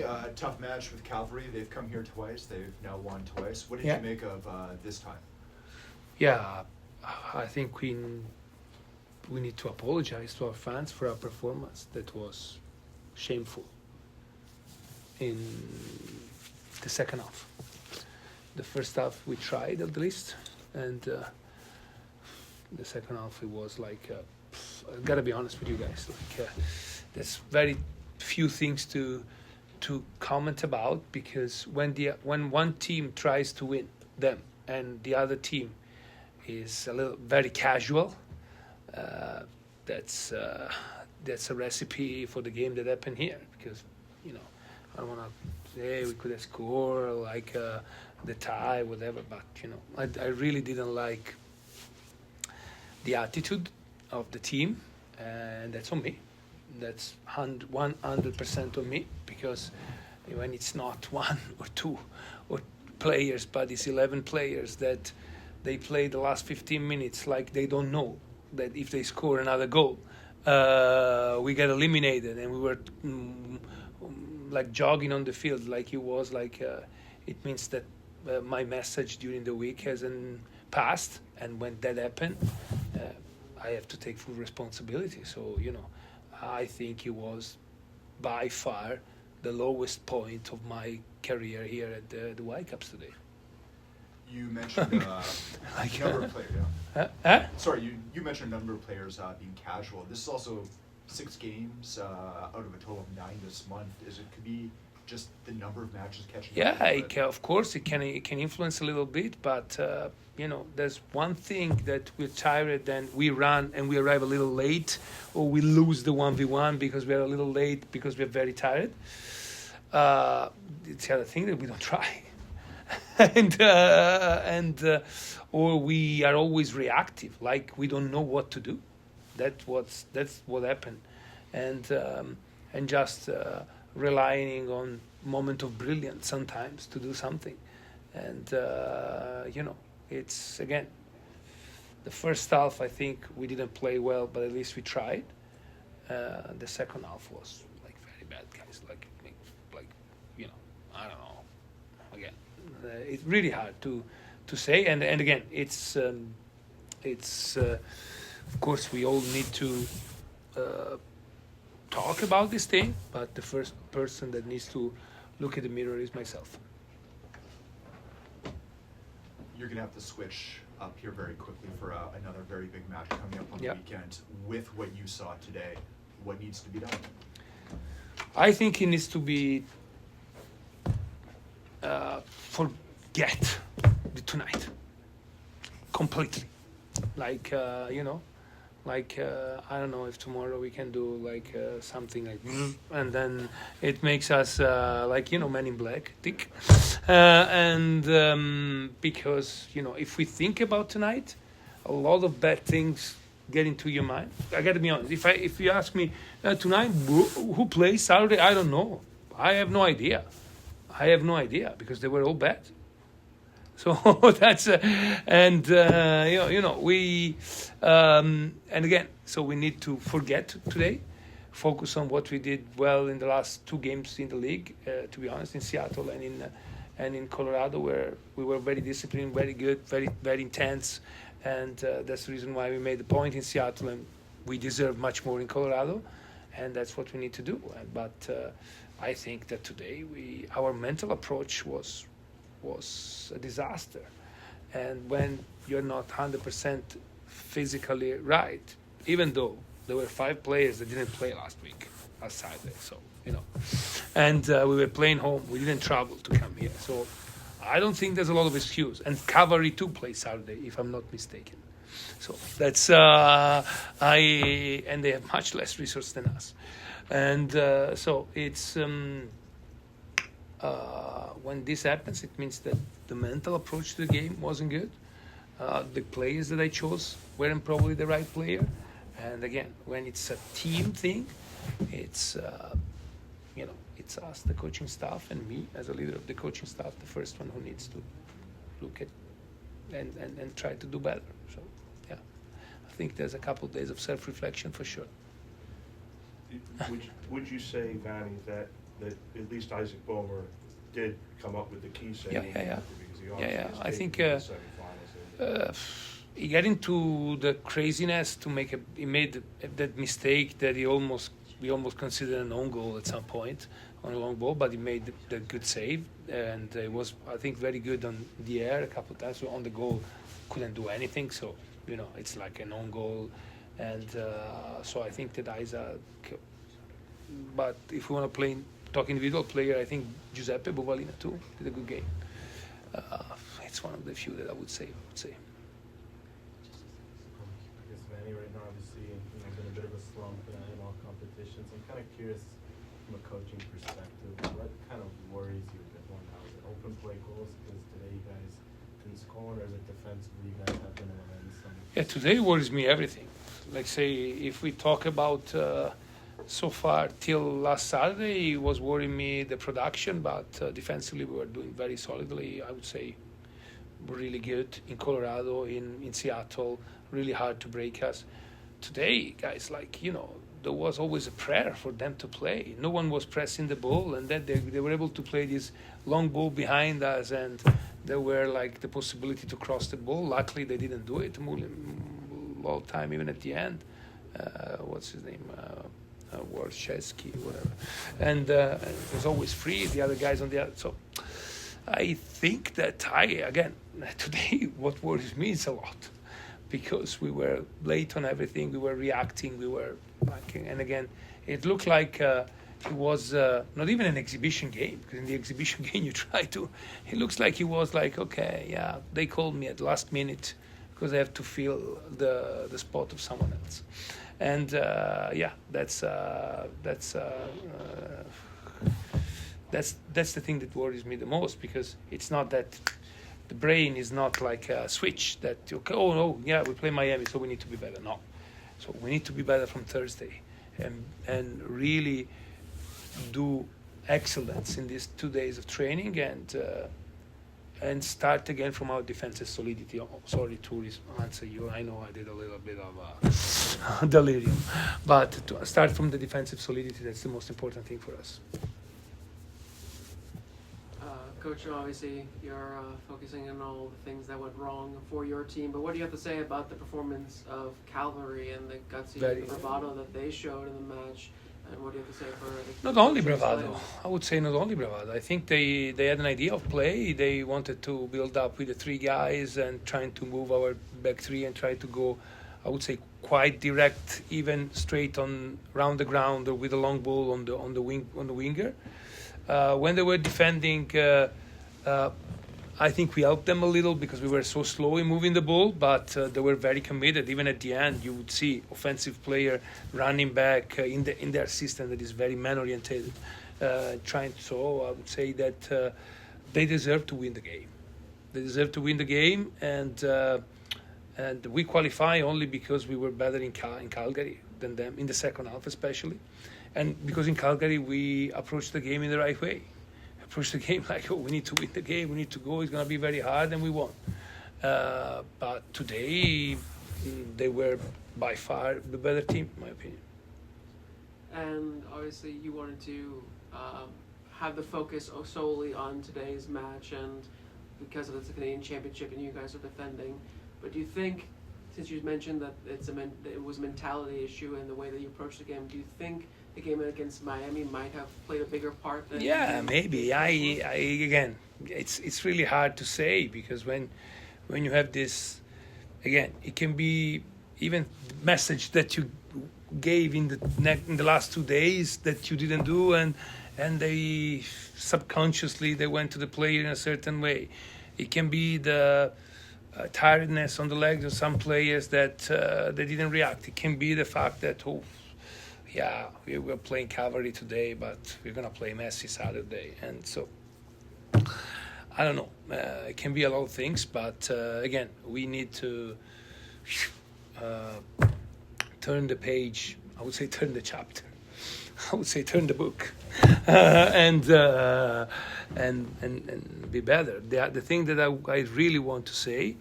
a tough match with Cavalry. They've come here twice. They've now won twice. What did you make of this time? Yeah, I think we need to apologize to our fans for our performance. That was shameful in the second half. The first half we tried at least, and the second half it was like, I gotta be honest with you guys, like there's very few things to comment about, because when one team tries to win them and the other team is very casual, that's a recipe for the game that happened here. Because I don't want to say we could have scored like the tie, whatever, but I really didn't like the attitude of the team, and that's on me. That's 100% on me, because when it's not one or two or players, but it's 11 players that they play the last 15 minutes like they don't know that if they score another goal, we get eliminated, and we were like jogging on the field like it was like it means that my message during the week hasn't passed, and when that happened, I have to take full responsibility. So I think it was by far the lowest point of my career here at the Whitecaps today. You mentioned a number of players. Sorry, you mentioned a number of players being casual. This is also 6 games out of a total of 9 this month. Could be just the number of matches catching up? Yeah, of course it can influence a little bit, but there's one thing that we're tired and we run and we arrive a little late, or we lose the 1v1 because we're a little late because we're very tired. It's the other thing that we don't try. Or we are always reactive, like we don't know what to do. That's what happened, and just relying on moment of brilliance sometimes to do something, and it's again the first half. I think we didn't play well, but at least we tried. The second half was like very bad, guys. Like I don't know. Again, it's really hard to say, and again, it's of course we all need to talk about this thing, but the first person that needs to look at the mirror is myself. You're going to have to switch up here very quickly for another very big match coming up on the weekend. With what you saw today, what needs to be done? I think it needs to be forget the tonight completely. Like I don't know if tomorrow we can do like something like and then it makes us Men in Black tick, because if we think about tonight, a lot of bad things get into your mind. I got to be honest. If you ask me tonight who plays Saturday, I don't know. I have no idea because they were all bad. So that's we and again, so we need to forget today, focus on what we did well in the last 2 games in the league. To be honest, in Seattle and in Colorado, where we were very disciplined, very good, very very intense, and that's the reason why we made the point in Seattle, and we deserve much more in Colorado, and that's what we need to do. But I think that today our mental approach was a disaster, and when you're not 100% physically right, even though there were 5 players that didn't play last Saturday, so and we were playing home, we didn't travel to come here, so I don't think there's a lot of excuse. And Cavalry too plays Saturday, if I'm not mistaken, so that's and they have much less resources than us, and so it's when this happens, it means that the mental approach to the game wasn't good. The players that I chose weren't probably the right player. And again, when it's a team thing, it's it's us, the coaching staff, and me as a leader of the coaching staff, the first one who needs to look at and try to do better. So yeah, I think there's a couple of days of self-reflection for sure. Would you say, Vanni, that that at least Isaac Boehmer did come up with the key saving. Yeah. Because he obviously I think escaped in the semifinals. he got into the craziness to he made that mistake that we almost considered an own goal at some point on a long ball, but he made the good save, and it was, I think, very good on the air a couple of times. So on the goal, couldn't do anything. So it's like an own goal, and so I think that Isaac. But if we want to talk individual player, I think Giuseppe Bovalina too did a good game. It's one of the few that I would say. I guess Vanni right now, obviously, been a bit of a slump in all competitions. I'm kind of curious from a coaching perspective, what kind of worries you a bit more now? Is it open play goals because today you guys didn't score, or is it defensively you guys have been able to end some? Yeah, today worries me everything. Like say, if we talk about so far till last Saturday, it was worrying me the production, but defensively we were doing very solidly. I would say really good in Colorado, in Seattle, really hard to break us. Today, guys, there was always a prayer for them to play. No one was pressing the ball, and then they were able to play this long ball behind us, and there were the possibility to cross the ball. Luckily, they didn't do it all time, even at the end. What's his name? Warshevsky, whatever. And it was always free, the other guys on the other. So I think that today what worries me is a lot, because we were late on everything, we were reacting, we were backing, and again, it looked like it was not even an exhibition game, because in the exhibition game it looks like it was okay, yeah, they called me at the last minute because I have to fill the spot of someone else. And that's the thing that worries me the most, because it's not that the brain is not like a switch that we play Miami, so we need to be better. No, so we need to be better from Thursday, and really do excellence in these 2 days of training, and start again from our defensive solidity. Oh, sorry to answer you. I know I did a little bit of a delirium, but to start from the defensive solidity, that's the most important thing for us. Coach, obviously you're focusing on all the things that went wrong for your team, but what do you have to say about the performance of Cavalry and the gutsy bravado that they showed in the match? And what do you have to say for not only bravado? I would say not only bravado. I think they had an idea of play. They wanted to build up with the three guys and trying to move our back three and try to go, I would say, quite direct, even straight on round the ground or with a long ball on the winger. When they were defending, I think we helped them a little because we were so slow in moving the ball, but they were very committed. Even at the end, you would see offensive player running back in their system that is very man-oriented, trying. So I would say that they deserve to win the game. They deserve to win the game, and we qualify only because we were better in Calgary than them in the second half, especially, and because in Calgary we approached the game in the right way. Approached the game like, we need to win the game, we need to go, it's going to be very hard, and we won. But today, they were by far the better team, in my opinion. And obviously you wanted to have the focus solely on today's match, and because of the Canadian Championship and you guys are defending. But do you think, since you mentioned that it was a mentality issue in the way that you approached the game, do you think the game against Miami might have played a bigger part than? Yeah, maybe. I again, it's really hard to say, because when you have this, again, it can be even the message that you gave in the last 2 days that you didn't do, and they subconsciously they went to the player in a certain way. It can be the tiredness on the legs of some players that they didn't react. It can be the fact that we were playing Cavalry today, but we're gonna play Messi Saturday, and so I don't know. It can be a lot of things, but again, we need to turn the page. I would say turn the chapter. I would say turn the book, and be better. The thing that I really want to say,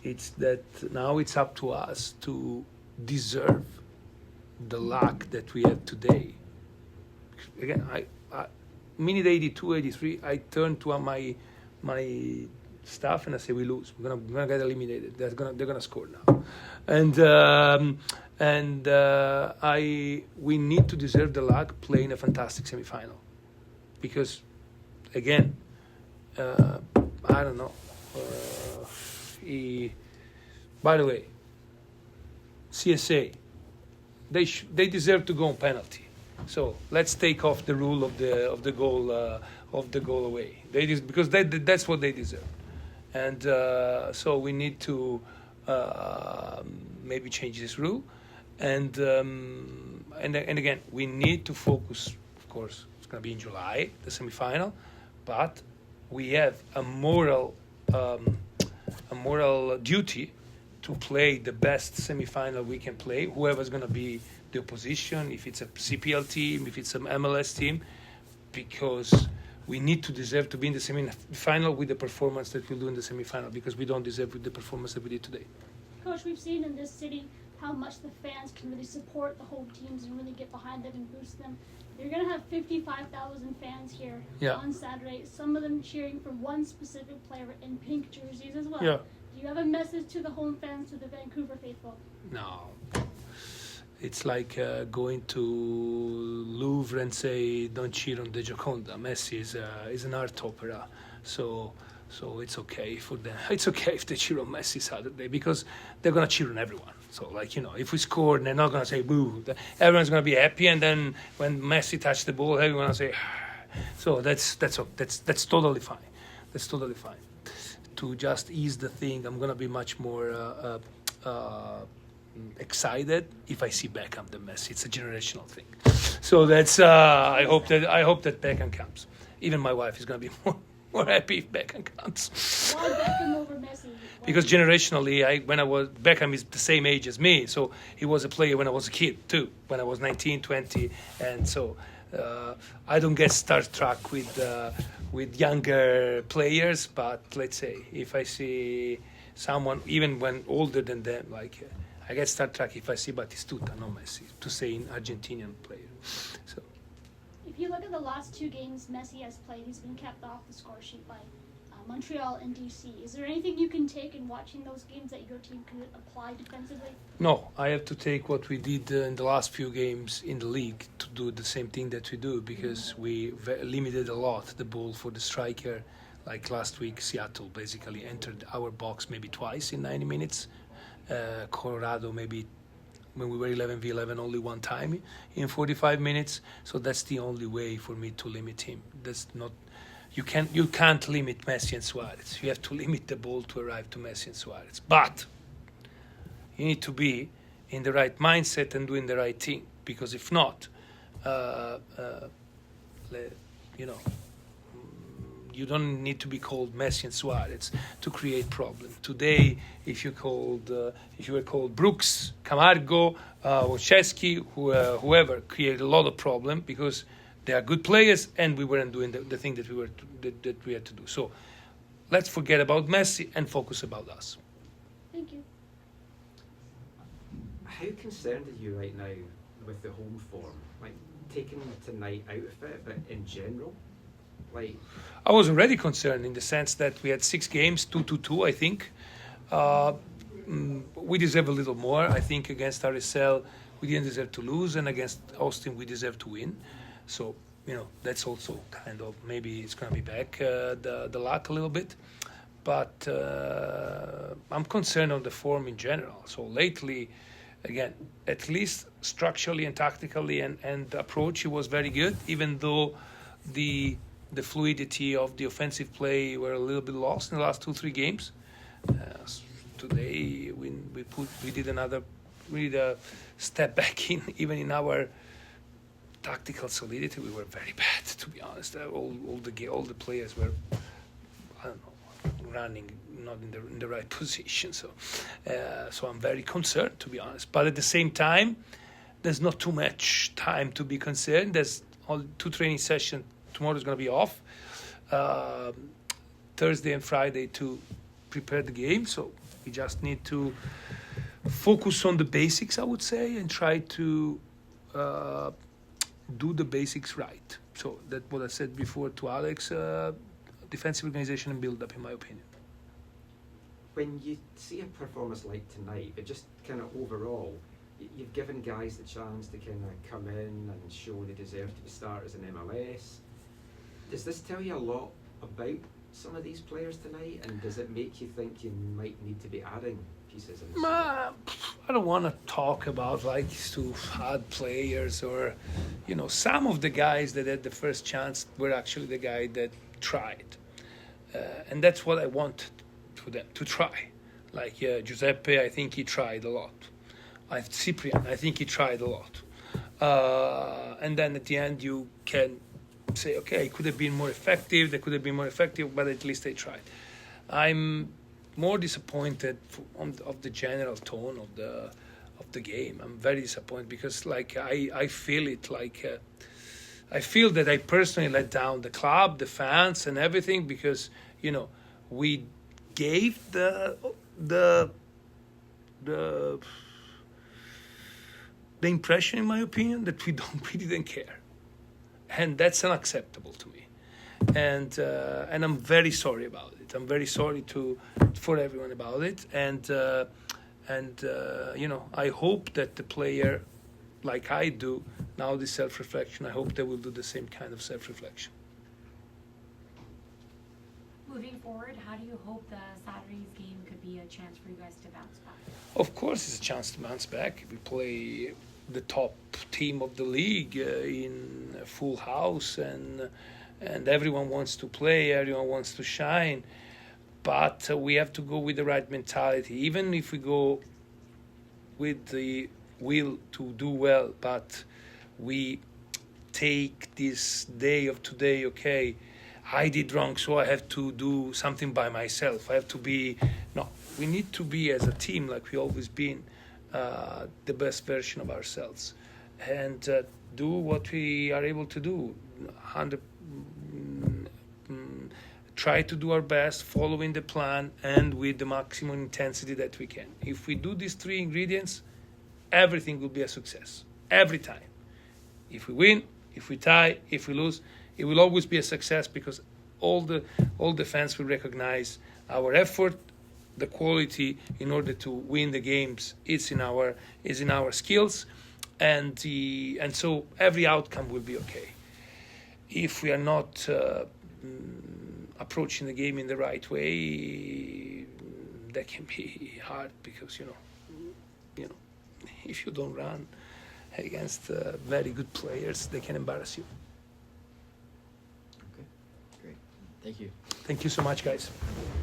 it's that now it's up to us to deserve the luck that we have today. Again, minute 82, 83, I turn to my staff and I say, we lose. We're gonna get eliminated. They're gonna score now, and we need to deserve the luck playing a fantastic semifinal, because again, I don't know. By the way, CSA, they deserve to go on penalty. So let's take off the rule of the goal away. Because that's what they deserve, and so we need to maybe change this rule, and again we need to focus. Of course, it's going to be in July, the semifinal, but we have a moral duty to play the best semifinal we can play. Whoever's going to be the opposition, if it's a CPL team, if it's an MLS team, because we need to deserve to be in the semi-final with the performance that we'll do in the semi-final, because we don't deserve with the performance that we did today. Coach, we've seen in this city how much the fans can really support the home teams and really get behind them and boost them. You're going to have 55,000 fans here on Saturday, some of them cheering for one specific player in pink jerseys as well. Yeah. Do you have a message to the home fans, to the Vancouver faithful? No. It's like going to Louvre and say, don't cheer on the Gioconda. Messi is an art opera. So it's okay for them. It's okay if they cheer on Messi Saturday, because they're going to cheer on everyone. So, if we score, they're not going to say boo. Everyone's going to be happy, and then when Messi touches the ball, everyone's going to say, so that's totally fine. That's totally fine. To just ease the thing, I'm going to be much more excited if I see Beckham than Messi. It's a generational thing. So that's I hope that Beckham comes. Even my wife is going to be more happy if Beckham comes. Why Beckham over Messi? Because generationally, Beckham is the same age as me, so he was a player when I was a kid too, when I was 19, 20, and so I don't get struck with younger players. But let's say if I see someone even when older than them, I get struck if I see Batistuta, not Messi, to say an Argentinian player. So. If you look at the last two games Messi has played, he's been kept off the score sheet by Montreal and DC. Is there anything you can take in watching those games that your team could apply defensively? No, I have to take what we did in the last few games in the league to do the same thing that we do, because we limited a lot the ball for the striker. Like last week, Seattle basically entered our box maybe twice in 90 minutes. Colorado maybe when we were 11v11 only one time in 45 minutes. So that's the only way for me to limit him. That's not. You can't limit Messi and Suarez. You have to limit the ball to arrive to Messi and Suarez. But you need to be in the right mindset and doing the right thing, because if not, you don't need to be called Messi and Suarez to create problem. Today, if you were called Brooks, Camargo, Wojciechowski, whoever, created a lot of problem, because they are good players, and we weren't doing the thing that we had to do. So let's forget about Messi and focus about us. Thank you. How concerned are you right now with the home form? Taking tonight out of it, but in general? I was already concerned in the sense that we had 6 games, 2-2, I think. We deserve a little more. I think against RSL, we didn't deserve to lose, and against Austin, we deserve to win. So, that's also kind of, maybe it's going to be back the luck a little bit. But I'm concerned on the form in general. So lately, again, at least structurally and tactically and approach, it was very good, even though the fluidity of the offensive play were a little bit lost in the last 2-3 games. Today, we did another step back even in our tactical solidity. We were very bad, to be honest. All the players were, I don't know, running not in the right position. So I'm very concerned, to be honest. But at the same time, there's not too much time to be concerned. There's only 2 training sessions. Tomorrow is going to be off. Thursday and Friday to prepare the game. So we just need to focus on the basics, I would say, and try to do the basics right. So that's what I said before to Alex. Defensive organization and build up, in my opinion. When you see a performance like tonight, but just kind of overall, you've given guys the chance to kind of come in and show they deserve to be starters in MLS. Does this tell you a lot about some of these players tonight, and does it make you think you might need to be adding pieces in this? I don't want to talk about like to add players or, some of the guys that had the first chance were actually the guy that tried, and that's what I want for them to try. Like Giuseppe, I think he tried a lot. Cyprian, I think he tried a lot, and then at the end you can say, okay, it could have been more effective. They could have been more effective, but at least they tried. I'm more disappointed of the general tone of the game. I'm very disappointed because I feel it I feel that I personally let down the club, the fans, and everything because we gave the impression, in my opinion, that we didn't care, and that's unacceptable to me. And I'm very sorry about it. I'm very sorry for everyone about it. And I hope that the player, like I do now, this self-reflection, I hope they will do the same kind of self-reflection. Moving forward, how do you hope the Saturday's game could be a chance for you guys to bounce back? Of course, it's a chance to bounce back. We play the top team of the league in a full house, and everyone wants to play, everyone wants to shine, but we have to go with the right mentality. Even if we go with the will to do well, but we take this day of today, okay, I did wrong, so I have to do something by myself. I have to be, no, we need to be as a team, like we always been, the best version of ourselves, and do what we are able to do. Try to do our best, following the plan, and with the maximum intensity that we can. If we do these three ingredients, everything will be a success, every time. If we win, if we tie, if we lose, it will always be a success because all the fans will recognize our effort, the quality in order to win the games is in our skills, and so every outcome will be okay. If we are not approaching the game in the right way, that can be hard because if you don't run against very good players, they can embarrass you. Okay, great. Thank you. Thank you so much, guys.